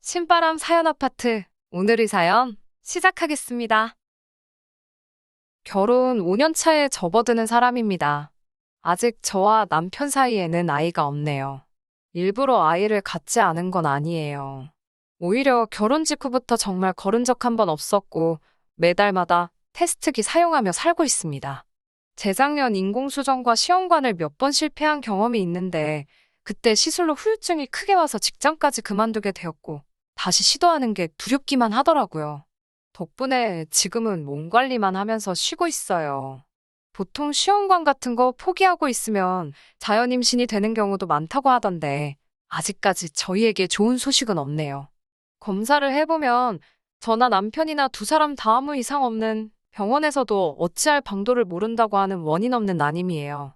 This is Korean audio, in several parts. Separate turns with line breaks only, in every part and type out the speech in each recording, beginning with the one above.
신바람 사연 아파트. 오늘의 사연 시작하겠습니다. 결혼 5년 차에 접어드는 사람입니다. 아직 저와 남편 사이에는 아이가 없네요. 일부러 아이를 갖지 않은 건 아니에요. 오히려 결혼 직후부터 정말 걸은 적 한 번 없었고 매달마다 테스트기 사용하며 살고 있습니다. 재작년 인공수정과 시험관을 몇 번 실패한 경험이 있는데 그때 시술로 후유증이 크게 와서 직장까지 그만두게 되었고 다시 시도하는 게 두렵기만 하더라고요. 덕분에 지금은 몸 관리만 하면서 쉬고 있어요. 보통 시험관 같은 거 포기하고 있으면 자연 임신이 되는 경우도 많다고 하던데 아직까지 저희에게 좋은 소식은 없네요. 검사를 해보면 저나 남편이나 두 사람 다 아무 이상 없는, 병원에서도 어찌할 방도를 모른다고 하는 원인 없는 난임이에요.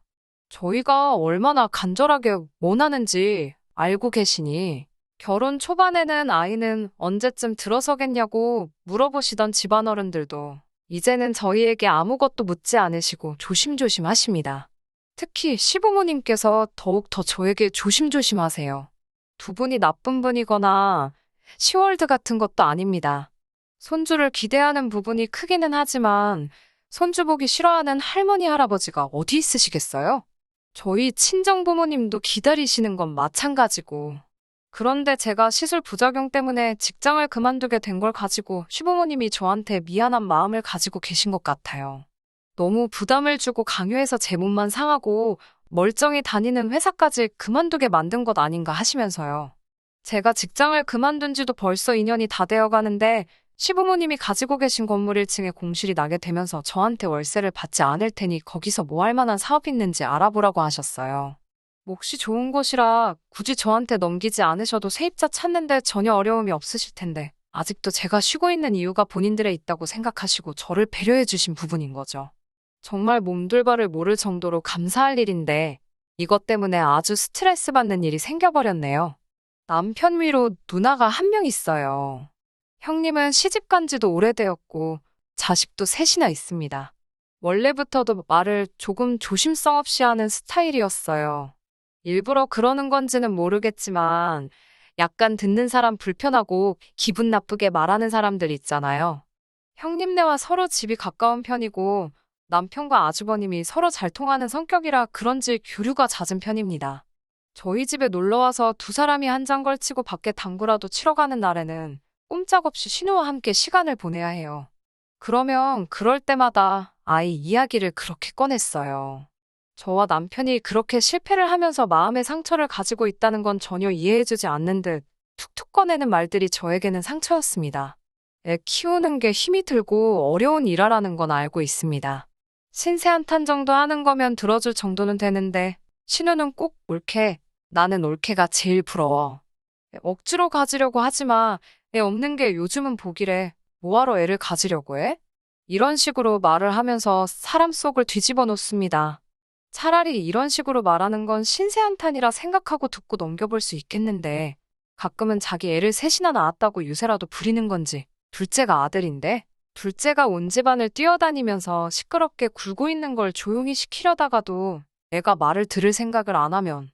저희가 얼마나 간절하게 원하는지 알고 계시니 결혼 초반에는 아이는 언제쯤 들어서겠냐고 물어보시던 집안어른들도 이제는 저희에게 아무것도 묻지 않으시고 조심조심 하십니다. 특히 시부모님께서 더욱 더 저에게 조심조심하세요. 두 분이 나쁜 분이거나 시월드 같은 것도 아닙니다. 손주를 기대하는 부분이 크기는 하지만 손주 보기 싫어하는 할머니, 할아버지가 어디 있으시겠어요? 저희 친정부모님도 기다리시는 건 마찬가지고. 그런데 제가 시술 부작용 때문에 직장을 그만두게 된 걸 가지고 시부모님이 저한테 미안한 마음을 가지고 계신 것 같아요. 너무 부담을 주고 강요해서 제 몸만 상하고 멀쩡히 다니는 회사까지 그만두게 만든 것 아닌가 하시면서요. 제가 직장을 그만둔 지도 벌써 2년이 다 되어 가는데 시부모님이 가지고 계신 건물 1층에 공실이 나게 되면서 저한테 월세를 받지 않을 테니 거기서 뭐 할 만한 사업이 있는지 알아보라고 하셨어요. 몫이 좋은 곳이라 굳이 저한테 넘기지 않으셔도 세입자 찾는데 전혀 어려움이 없으실 텐데 아직도 제가 쉬고 있는 이유가 본인들에 있다고 생각하시고 저를 배려해 주신 부분인 거죠. 정말 몸둘바를 모를 정도로 감사할 일인데 이것 때문에 아주 스트레스 받는 일이 생겨버렸네요. 남편 위로 누나가 한 명 있어요. 형님은 시집 간 지도 오래되었고 자식도 셋이나 있습니다. 원래부터도 말을 조금 조심성 없이 하는 스타일이었어요. 일부러 그러는 건지는 모르겠지만 약간 듣는 사람 불편하고 기분 나쁘게 말하는 사람들 있잖아요. 형님네와 서로 집이 가까운 편이고 남편과 아주버님이 서로 잘 통하는 성격이라 그런지 교류가 잦은 편입니다. 저희 집에 놀러와서 두 사람이 한 장 걸치고 밖에 당구라도 치러 가는 날에는 꼼짝없이 신우와 함께 시간을 보내야 해요. 그러면 그럴 때마다 아이 이야기를 그렇게 꺼냈어요. 저와 남편이 그렇게 실패를 하면서 마음의 상처를 가지고 있다는 건 전혀 이해해주지 않는 듯 툭툭 꺼내는 말들이 저에게는 상처였습니다. 애 키우는 게 힘이 들고 어려운 일하라는 건 알고 있습니다. 신세 한탄 정도 하는 거면 들어줄 정도는 되는데 신우는 꼭 옳게, 나는 옳게가 제일 부러워. 억지로 가지려고 하지 마. 애 없는 게 요즘은 복이래. 뭐하러 애를 가지려고 해? 이런 식으로 말을 하면서 사람 속을 뒤집어 놓습니다. 차라리 이런 식으로 말하는 건 신세한탄이라 생각하고 듣고 넘겨볼 수 있겠는데 가끔은 자기 애를 셋이나 낳았다고 유세라도 부리는 건지. 둘째가 아들인데 둘째가 온 집안을 뛰어다니면서 시끄럽게 굴고 있는 걸 조용히 시키려다가도 애가 말을 들을 생각을 안 하면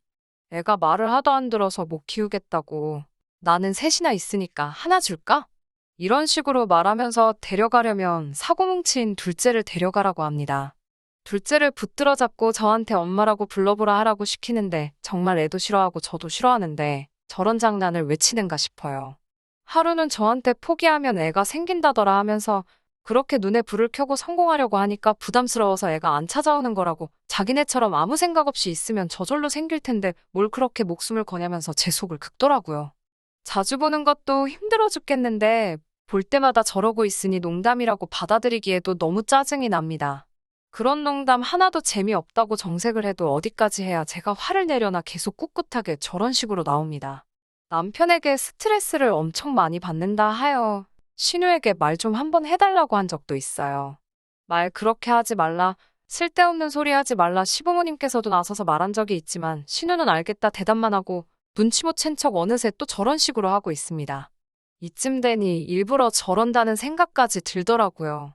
애가 말을 하도 안 들어서 못 키우겠다고 나는 셋이나 있으니까 하나 줄까? 이런 식으로 말하면서 데려가려면 사고뭉치인 둘째를 데려가라고 합니다. 둘째를 붙들어 잡고 저한테 엄마라고 불러보라 하라고 시키는데 정말 애도 싫어하고 저도 싫어하는데 저런 장난을 왜 치는가 싶어요. 하루는 저한테 포기하면 애가 생긴다더라 하면서 그렇게 눈에 불을 켜고 성공하려고 하니까 부담스러워서 애가 안 찾아오는 거라고 자기네처럼 아무 생각 없이 있으면 저절로 생길 텐데 뭘 그렇게 목숨을 거냐면서 제 속을 긁더라고요. 자주 보는 것도 힘들어 죽겠는데 볼 때마다 저러고 있으니 농담이라고 받아들이기에도 너무 짜증이 납니다. 그런 농담 하나도 재미없다고 정색을 해도 어디까지 해야 제가 화를 내려나 계속 꿋꿋하게 저런 식으로 나옵니다. 남편에게 스트레스를 엄청 많이 받는다 하여 신우에게 말 좀 한번 해달라고 한 적도 있어요. 말 그렇게 하지 말라, 쓸데없는 소리 하지 말라 시부모님께서도 나서서 말한 적이 있지만 신우는 알겠다 대답만 하고 눈치 못 챈 척 어느새 또 저런 식으로 하고 있습니다. 이쯤 되니 일부러 저런다는 생각까지 들더라고요.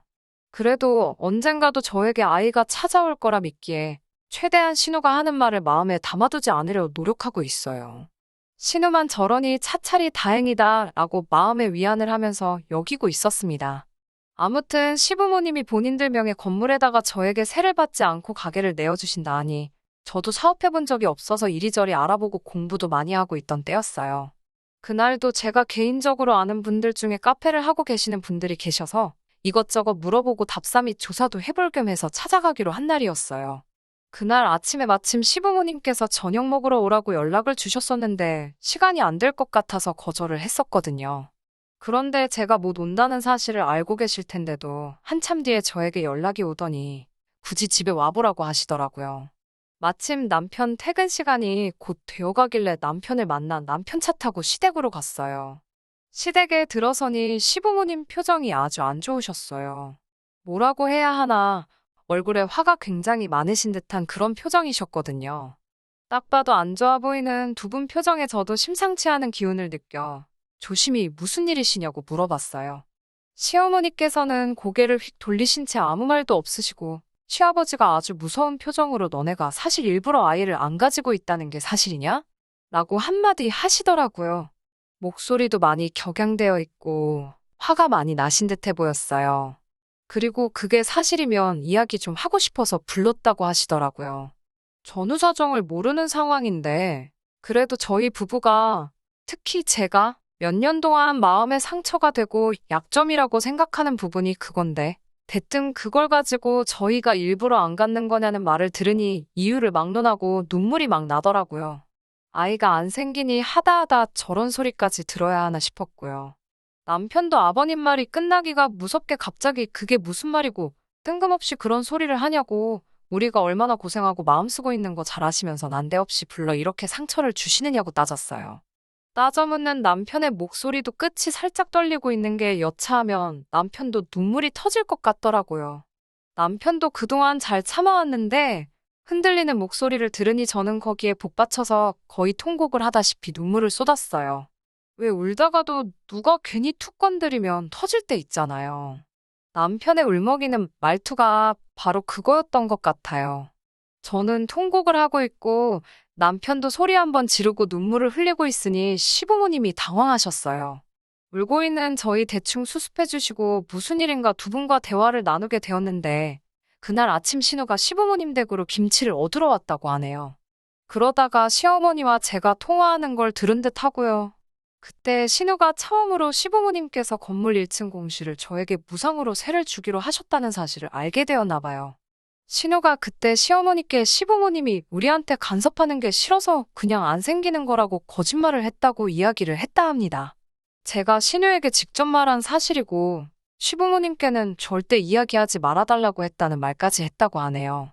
그래도 언젠가도 저에게 아이가 찾아올 거라 믿기에 최대한 신우가 하는 말을 마음에 담아두지 않으려 노력하고 있어요. 신우만 저러니 차차리 다행이다 라고 마음의 위안을 하면서 여기고 있었습니다. 아무튼 시부모님이 본인들 명의 건물에다가 저에게 세를 받지 않고 가게를 내어주신다 하니 저도 사업해본 적이 없어서 이리저리 알아보고 공부도 많이 하고 있던 때였어요. 그날도 제가 개인적으로 아는 분들 중에 카페를 하고 계시는 분들이 계셔서 이것저것 물어보고 답사 및 조사도 해볼 겸 해서 찾아가기로 한 날이었어요. 그날 아침에 마침 시부모님께서 저녁 먹으러 오라고 연락을 주셨었는데 시간이 안 될 것 같아서 거절을 했었거든요. 그런데 제가 못 온다는 사실을 알고 계실 텐데도 한참 뒤에 저에게 연락이 오더니 굳이 집에 와보라고 하시더라고요. 마침 남편 퇴근 시간이 곧 되어가길래 남편을 만나 남편 차 타고 시댁으로 갔어요. 시댁에 들어서니 시부모님 표정이 아주 안 좋으셨어요. 뭐라고 해야 하나 얼굴에 화가 굉장히 많으신 듯한 그런 표정이셨거든요. 딱 봐도 안 좋아 보이는 두 분 표정에 저도 심상치 않은 기운을 느껴 조심히 무슨 일이시냐고 물어봤어요. 시어머니께서는 고개를 휙 돌리신 채 아무 말도 없으시고 시아버지가 아주 무서운 표정으로 너네가 사실 일부러 아이를 안 가지고 있다는 게 사실이냐? 라고 한마디 하시더라고요. 목소리도 많이 격양되어 있고 화가 많이 나신 듯해 보였어요. 그리고 그게 사실이면 이야기 좀 하고 싶어서 불렀다고 하시더라고요. 전후 사정을 모르는 상황인데 그래도 저희 부부가 특히 제가 몇 년 동안 마음에 상처가 되고 약점이라고 생각하는 부분이 그건데 대뜸 그걸 가지고 저희가 일부러 안 갖는 거냐는 말을 들으니 이유를 막론하고 눈물이 막 나더라고요. 아이가 안 생기니 하다하다 저런 소리까지 들어야 하나 싶었고요. 남편도 아버님 말이 끝나기가 무섭게 갑자기 그게 무슨 말이고 뜬금없이 그런 소리를 하냐고 우리가 얼마나 고생하고 마음 쓰고 있는 거 잘 아시면서 난데없이 불러 이렇게 상처를 주시느냐고 따졌어요. 따져 묻는 남편의 목소리도 끝이 살짝 떨리고 있는 게 여차하면 남편도 눈물이 터질 것 같더라고요. 남편도 그동안 잘 참아왔는데 흔들리는 목소리를 들으니 저는 거기에 복받쳐서 거의 통곡을 하다시피 눈물을 쏟았어요. 왜 울다가도 누가 괜히 툭 건드리면 터질 때 있잖아요. 남편의 울먹이는 말투가 바로 그거였던 것 같아요. 저는 통곡을 하고 있고 남편도 소리 한번 지르고 눈물을 흘리고 있으니 시부모님이 당황하셨어요. 울고 있는 저희 대충 수습해 주시고 무슨 일인가 두 분과 대화를 나누게 되었는데 그날 아침 신우가 시부모님 댁으로 김치를 얻으러 왔다고 하네요. 그러다가 시어머니와 제가 통화하는 걸 들은 듯 하고요. 그때 신우가 처음으로 시부모님께서 건물 1층 공실을 저에게 무상으로 세를 주기로 하셨다는 사실을 알게 되었나 봐요. 신우가 그때 시어머니께 시부모님이 우리한테 간섭하는 게 싫어서 그냥 안 생기는 거라고 거짓말을 했다고 이야기를 했다 합니다. 제가 신우에게 직접 말한 사실이고 시부모님께는 절대 이야기하지 말아달라고 했다는 말까지 했다고 하네요.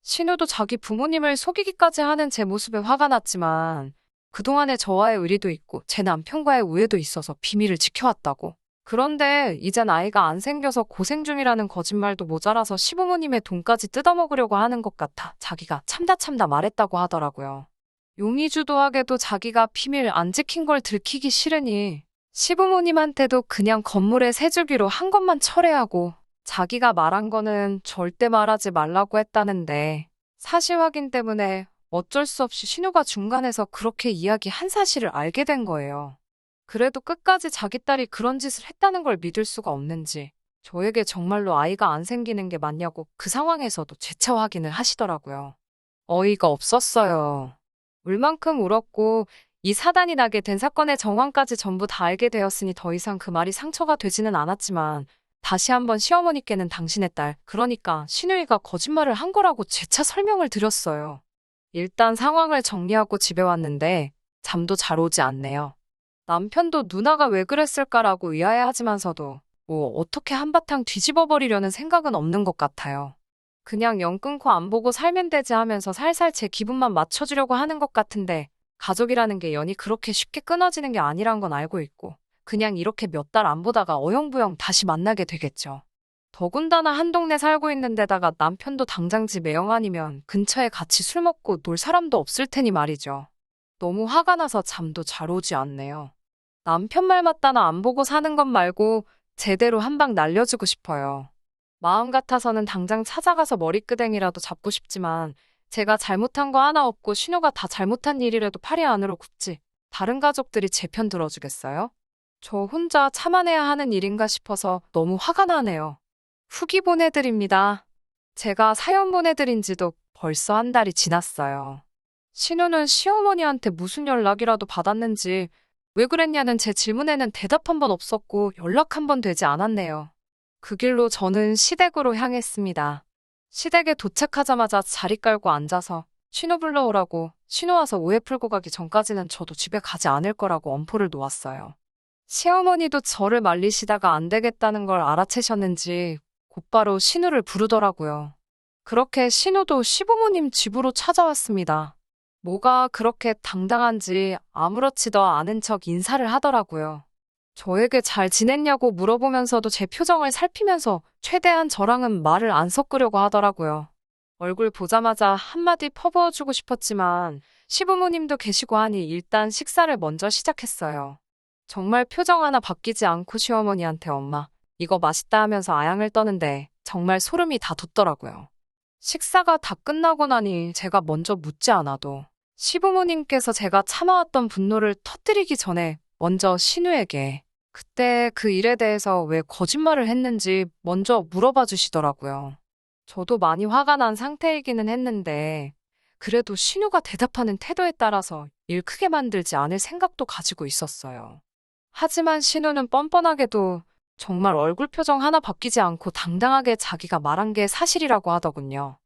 신우도 자기 부모님을 속이기까지 하는 제 모습에 화가 났지만 그동안에 저와의 의리도 있고 제 남편과의 우애도 있어서 비밀을 지켜왔다고. 그런데 이젠 아이가 안 생겨서 고생 중이라는 거짓말도 모자라서 시부모님의 돈까지 뜯어먹으려고 하는 것 같아 자기가 참다 말했다고 하더라고요. 용의주도하게도 자기가 비밀 안 지킨 걸 들키기 싫으니 시부모님한테도 그냥 건물에 세 주기로 한 것만 철회하고 자기가 말한 거는 절대 말하지 말라고 했다는데 사실 확인 때문에 어쩔 수 없이 신우가 중간에서 그렇게 이야기한 사실을 알게 된 거예요. 그래도 끝까지 자기 딸이 그런 짓을 했다는 걸 믿을 수가 없는지 저에게 정말로 아이가 안 생기는 게 맞냐고 그 상황에서도 재차 확인을 하시더라고요. 어이가 없었어요. 울 만큼 울었고 이 사단이 나게 된 사건의 정황까지 전부 다 알게 되었으니 더 이상 그 말이 상처가 되지는 않았지만 다시 한번 시어머니께는 당신의 딸, 그러니까 신우이가 거짓말을 한 거라고 재차 설명을 드렸어요. 일단 상황을 정리하고 집에 왔는데 잠도 잘 오지 않네요. 남편도 누나가 왜 그랬을까라고 의아해하지만서도 뭐 어떻게 한바탕 뒤집어버리려는 생각은 없는 것 같아요. 그냥 연 끊고 안 보고 살면 되지 하면서 살살 제 기분만 맞춰주려고 하는 것 같은데 가족이라는 게 연이 그렇게 쉽게 끊어지는 게 아니란 건 알고 있고 그냥 이렇게 몇 달 안 보다가 어영부영 다시 만나게 되겠죠. 더군다나 한 동네 살고 있는 데다가 남편도 당장 집 애영 아니면 근처에 같이 술 먹고 놀 사람도 없을 테니 말이죠. 너무 화가 나서 잠도 잘 오지 않네요. 남편 말 맞다나 안 보고 사는 것 말고 제대로 한 방 날려주고 싶어요. 마음 같아서는 당장 찾아가서 머리끄댕이라도 잡고 싶지만 제가 잘못한 거 하나 없고 신우가 다 잘못한 일이라도 팔이 안으로 굽지. 다른 가족들이 제 편 들어주겠어요? 저 혼자 참아내야 하는 일인가 싶어서 너무 화가 나네요. 후기 보내드립니다. 제가 사연 보내드린 지도 벌써 한 달이 지났어요. 신우는 시어머니한테 무슨 연락이라도 받았는지 왜 그랬냐는 제 질문에는 대답 한 번 없었고 연락 한 번 되지 않았네요. 그 길로 저는 시댁으로 향했습니다. 시댁에 도착하자마자 자리 깔고 앉아서 신우 불러오라고, 신우 와서 오해 풀고 가기 전까지는 저도 집에 가지 않을 거라고 엄포를 놓았어요. 시어머니도 저를 말리시다가 안 되겠다는 걸 알아채셨는지 곧바로 신우를 부르더라고요. 그렇게 신우도 시부모님 집으로 찾아왔습니다. 뭐가 그렇게 당당한지 아무렇지도 않은 척 인사를 하더라고요. 저에게 잘 지냈냐고 물어보면서도 제 표정을 살피면서 최대한 저랑은 말을 안 섞으려고 하더라고요. 얼굴 보자마자 한마디 퍼부어주고 싶었지만 시부모님도 계시고 하니 일단 식사를 먼저 시작했어요. 정말 표정 하나 바뀌지 않고 시어머니한테 엄마, 이거 맛있다 하면서 아양을 떠는데 정말 소름이 다 돋더라고요. 식사가 다 끝나고 나니 제가 먼저 묻지 않아도 시부모님께서 제가 참아왔던 분노를 터뜨리기 전에 먼저 신우에게 그때 그 일에 대해서 왜 거짓말을 했는지 먼저 물어봐 주시더라고요. 저도 많이 화가 난 상태이기는 했는데 그래도 신우가 대답하는 태도에 따라서 일 크게 만들지 않을 생각도 가지고 있었어요. 하지만 신우는 뻔뻔하게도 정말 얼굴 표정 하나 바뀌지 않고 당당하게 자기가 말한 게 사실이라고 하더군요.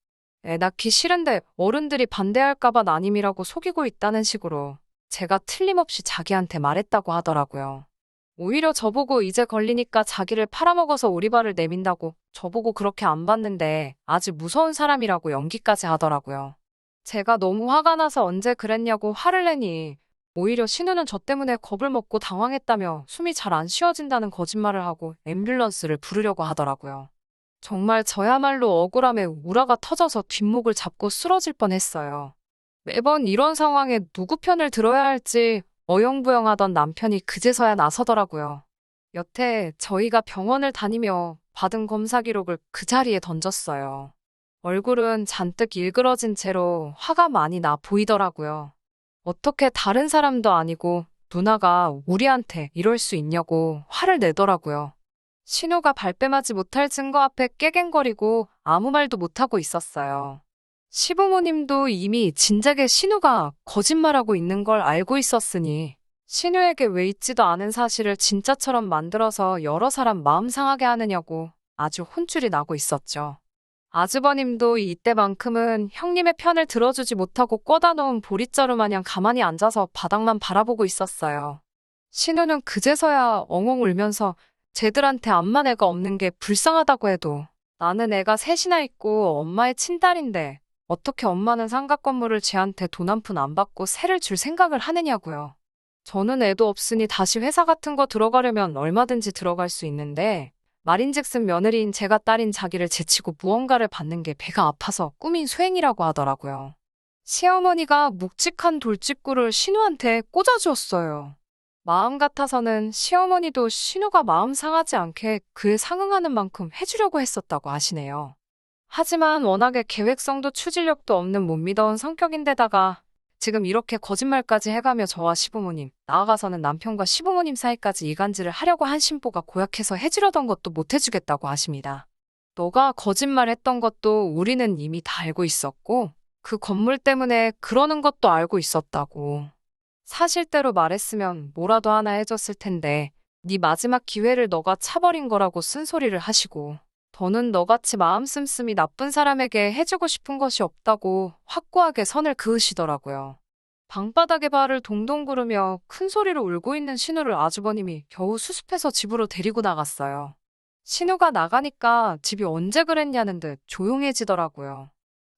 애 낳기 싫은데 어른들이 반대할까봐 난임이라고 속이고 있다는 식으로 제가 틀림없이 자기한테 말했다고 하더라고요. 오히려 저보고 이제 걸리니까 자기를 팔아먹어서 오리발을 내민다고 저보고 그렇게 안 봤는데 아주 무서운 사람이라고 연기까지 하더라고요. 제가 너무 화가 나서 언제 그랬냐고 화를 내니 오히려 신우는 저 때문에 겁을 먹고 당황했다며 숨이 잘 안 쉬어진다는 거짓말을 하고 앰뷸런스를 부르려고 하더라고요. 정말 저야말로 억울함에 우라가 터져서 뒷목을 잡고 쓰러질 뻔했어요. 매번 이런 상황에 누구 편을 들어야 할지 어영부영하던 남편이 그제서야 나서더라고요. 여태 저희가 병원을 다니며 받은 검사 기록을 그 자리에 던졌어요. 얼굴은 잔뜩 일그러진 채로 화가 많이 나 보이더라고요. 어떻게 다른 사람도 아니고 누나가 우리한테 이럴 수 있냐고 화를 내더라고요. 신우가 발뺌하지 못할 증거 앞에 깨갱거리고 아무 말도 못하고 있었어요. 시부모님도 이미 진작에 신우가 거짓말하고 있는 걸 알고 있었으니 신우에게 왜 있지도 않은 사실을 진짜처럼 만들어서 여러 사람 마음 상하게 하느냐고 아주 혼쭐이 나고 있었죠. 아주버님도 이때만큼은 형님의 편을 들어주지 못하고 꿔다 놓은 보릿자루 마냥 가만히 앉아서 바닥만 바라보고 있었어요. 신우는 그제서야 엉엉 울면서 쟤들한테 암만 애가 없는 게 불쌍하다고 해도 나는 애가 셋이나 있고 엄마의 친딸인데 어떻게 엄마는 상가 건물을 쟤한테 돈 한 푼 안 받고 세를 줄 생각을 하느냐고요. 저는 애도 없으니 다시 회사 같은 거 들어가려면 얼마든지 들어갈 수 있는데 말인즉슨 며느리인 제가 딸인 자기를 제치고 무언가를 받는 게 배가 아파서 꾸민 수행이라고 하더라고요. 시어머니가 묵직한 돌직구를 신우한테 꽂아주었어요. 마음 같아서는 시어머니도 신우가 마음 상하지 않게 그에 상응하는 만큼 해주려고 했었다고 하시네요. 하지만 워낙에 계획성도 추진력도 없는 못 믿어온 성격인데다가 지금 이렇게 거짓말까지 해가며 저와 시부모님, 나아가서는 남편과 시부모님 사이까지 이간질을 하려고 한 심보가 고약해서 해주려던 것도 못 해주겠다고 하십니다. 너가 거짓말했던 것도 우리는 이미 다 알고 있었고 그 건물 때문에 그러는 것도 알고 있었다고. 사실대로 말했으면 뭐라도 하나 해줬을 텐데 네 마지막 기회를 너가 차버린 거라고 쓴소리를 하시고 더는 너같이 마음 씀씀이 나쁜 사람에게 해주고 싶은 것이 없다고 확고하게 선을 그으시더라고요. 방바닥에 발을 동동 구르며 큰 소리로 울고 있는 신우를 아주버님이 겨우 수습해서 집으로 데리고 나갔어요. 신우가 나가니까 집이 언제 그랬냐는 듯 조용해지더라고요.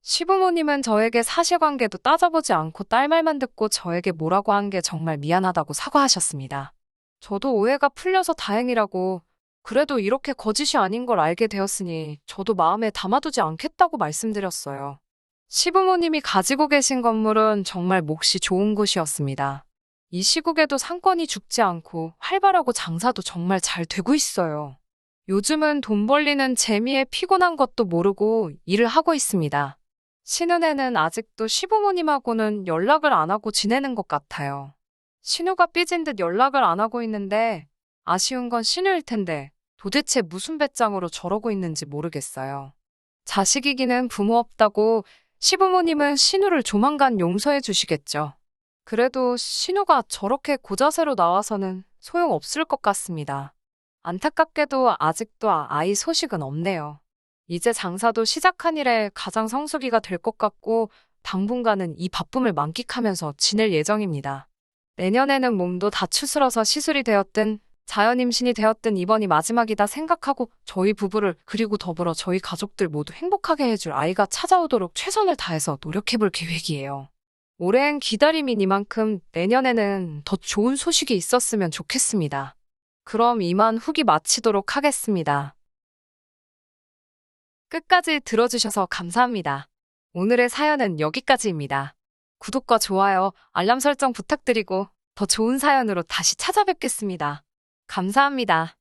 시부모님은 저에게 사실관계도 따져보지 않고 딸 말만 듣고 저에게 뭐라고 한 게 정말 미안하다고 사과하셨습니다. 저도 오해가 풀려서 다행이라고, 그래도 이렇게 거짓이 아닌 걸 알게 되었으니 저도 마음에 담아두지 않겠다고 말씀드렸어요. 시부모님이 가지고 계신 건물은 정말 몫이 좋은 곳이었습니다. 이 시국에도 상권이 죽지 않고 활발하고 장사도 정말 잘 되고 있어요. 요즘은 돈 벌리는 재미에 피곤한 것도 모르고 일을 하고 있습니다. 신은혜는 아직도 시부모님하고는 연락을 안 하고 지내는 것 같아요. 신우가 삐진 듯 연락을 안 하고 있는데 아쉬운 건 신우일 텐데 도대체 무슨 배짱으로 저러고 있는지 모르겠어요. 자식이기는 부모 없다고 시부모님은 신우를 조만간 용서해 주시겠죠. 그래도 신우가 저렇게 고자세로 나와서는 소용없을 것 같습니다. 안타깝게도 아직도 아이 소식은 없네요. 이제 장사도 시작한 이래 가장 성수기가 될 것 같고 당분간은 이 바쁨을 만끽하면서 지낼 예정입니다. 내년에는 몸도 다 추스러서 시술이 되었든 자연 임신이 되었든 이번이 마지막이다 생각하고 저희 부부를 그리고 더불어 저희 가족들 모두 행복하게 해줄 아이가 찾아오도록 최선을 다해서 노력해볼 계획이에요. 오랜 기다림이니만큼 내년에는 더 좋은 소식이 있었으면 좋겠습니다. 그럼 이만 후기 마치도록 하겠습니다. 끝까지 들어주셔서 감사합니다. 오늘의 사연은 여기까지입니다. 구독과 좋아요, 알람 설정 부탁드리고 더 좋은 사연으로 다시 찾아뵙겠습니다. 감사합니다.